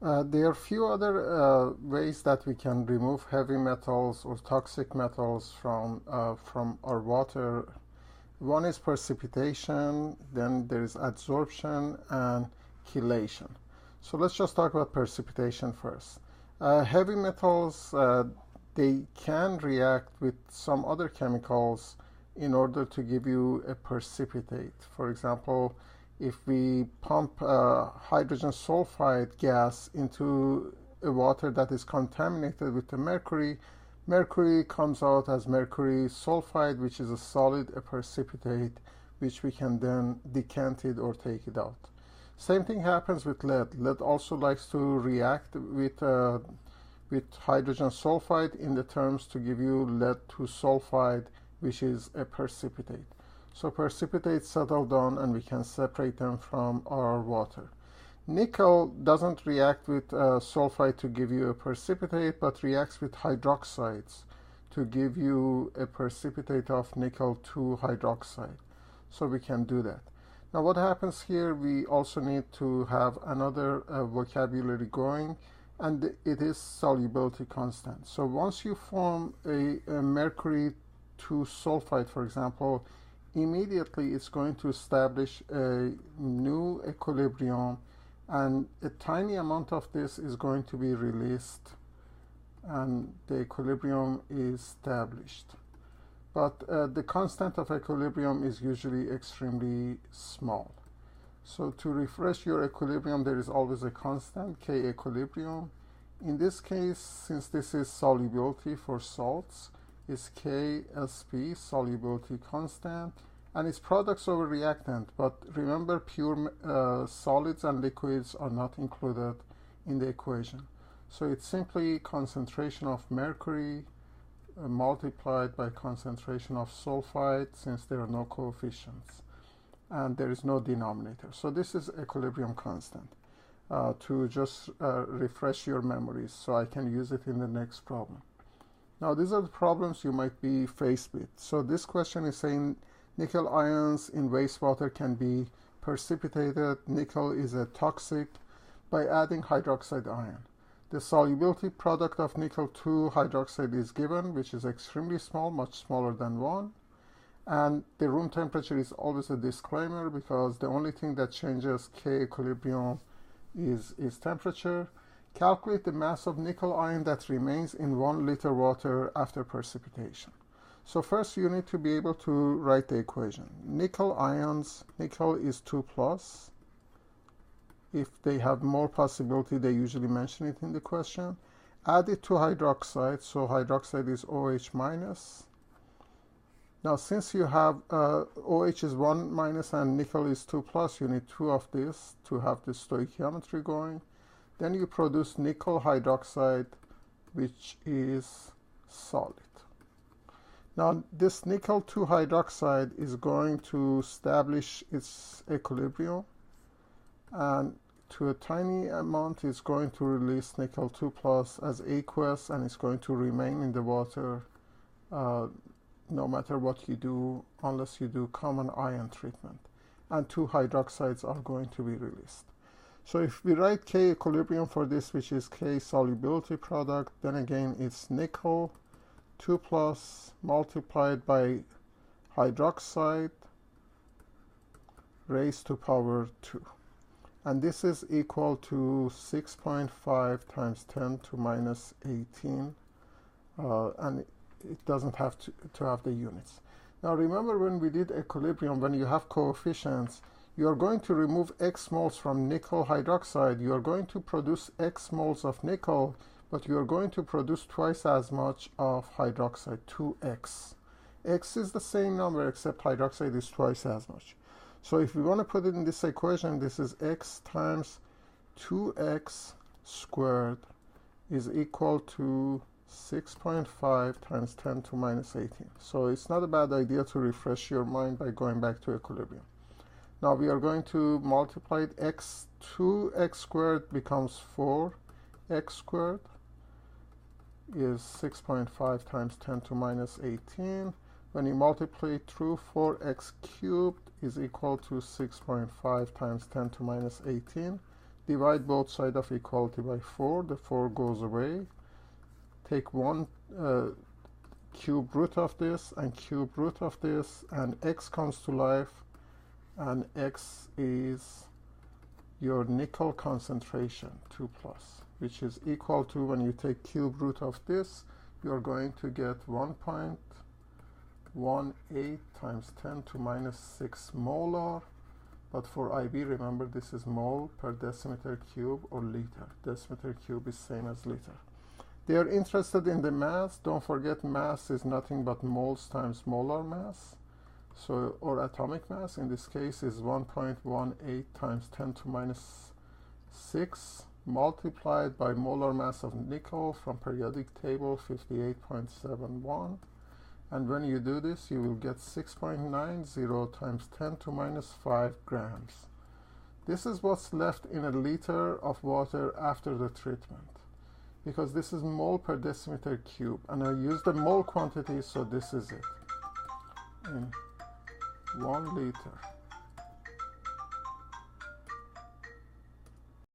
There are few other ways that we can remove heavy metals or toxic metals from our water. One is precipitation, then there is adsorption and chelation. So let's just talk about precipitation first. Heavy metals, they can react with some other chemicals in order to give you a precipitate. For example, if we pump hydrogen sulfide gas into a water that is contaminated with the mercury, mercury comes out as mercury sulfide, which is a solid, a precipitate, which we can then decant it or take it out. Same thing happens with lead. Lead also likes to react with hydrogen sulfide in the terms to give you lead to sulfide, which is a precipitate. So precipitates settle down and we can separate them from our water. Nickel doesn't react with sulfide to give you a precipitate, but reacts with hydroxides to give you a precipitate of nickel 2 hydroxide. So we can do that. Now what happens here, we also need to have another vocabulary going, and it is solubility constant. So once you form a mercury 2 sulfide, for example, immediately it's going to establish a new equilibrium, and a tiny amount of this is going to be released and the equilibrium is established. But the constant of equilibrium is usually extremely small. So to refresh your equilibrium, there is always a constant, K equilibrium. In this case, since this is solubility for salts, is KSP, solubility constant, and it's products over reactant. But remember, pure solids and liquids are not included in the equation. So it's simply concentration of mercury multiplied by concentration of sulfide, since there are no coefficients and there is no denominator. So this is equilibrium constant, to just refresh your memories so I can use it in the next problem. Now these are the problems you might be faced with. So this question is saying nickel ions in wastewater can be precipitated. Nickel is a toxic by adding hydroxide ion. The solubility product of nickel 2 hydroxide is given, which is extremely small, much smaller than 1. And the room temperature is always a disclaimer, because the only thing that changes K equilibrium is temperature. Calculate the mass of nickel ion that remains in 1 liter water after precipitation. So first you need to be able to write the equation. Nickel ions, nickel is 2 plus. If they have more possibility, they usually mention it in the question. Add it to hydroxide, so hydroxide is OH minus. Now since you have OH is 1 minus and nickel is 2 plus, you need 2 of this to have the stoichiometry going. Then you produce nickel hydroxide, which is solid. Now this nickel 2 hydroxide is going to establish its equilibrium, and to a tiny amount is going to release nickel 2 plus as aqueous, and it's going to remain in the water no matter what you do, unless you do common ion treatment. And 2 hydroxides are going to be released. So if we write K equilibrium for this, which is K solubility product, then again it's nickel 2 plus multiplied by hydroxide raised to power 2. And this is equal to 6.5 times 10 to minus 18. And it doesn't have to have the units. Now remember, when we did equilibrium, when you have coefficients, you are going to remove X moles from nickel hydroxide. You are going to produce X moles of nickel, but you are going to produce twice as much of hydroxide, 2X. X is the same number, except hydroxide is twice as much. So if we want to put it in this equation, this is X times 2X squared is equal to 6.5 times 10 to minus 18. So it's not a bad idea to refresh your mind by going back to equilibrium. Now we are going to multiply it. X, 2x squared becomes 4x squared is 6.5 times 10 to minus 18. When you multiply it through, 4x cubed is equal to 6.5 times 10 to minus 18. divide both sides of equality by 4. The 4 goes away. Take 1 cube root of this and cube root of this, and x comes to life, and x is your nickel concentration, 2+, which is equal to, when you take cube root of this, you're going to get 1.18 times 10 to minus 6 molar. But for IB, remember, this is mole per decimeter cube or liter. Decimeter cube is same as liter. They are interested in the mass. Don't forget, mass is nothing but moles times molar mass. So, or atomic mass, in this case, is 1.18 times 10 to minus 6 multiplied by molar mass of nickel from periodic table 58.71. And when you do this, you will get 6.90 times 10 to minus 5 grams. This is what's left in a liter of water after the treatment, because this is mole per decimeter cube, and I use the mole quantity, so this is it in 1 liter.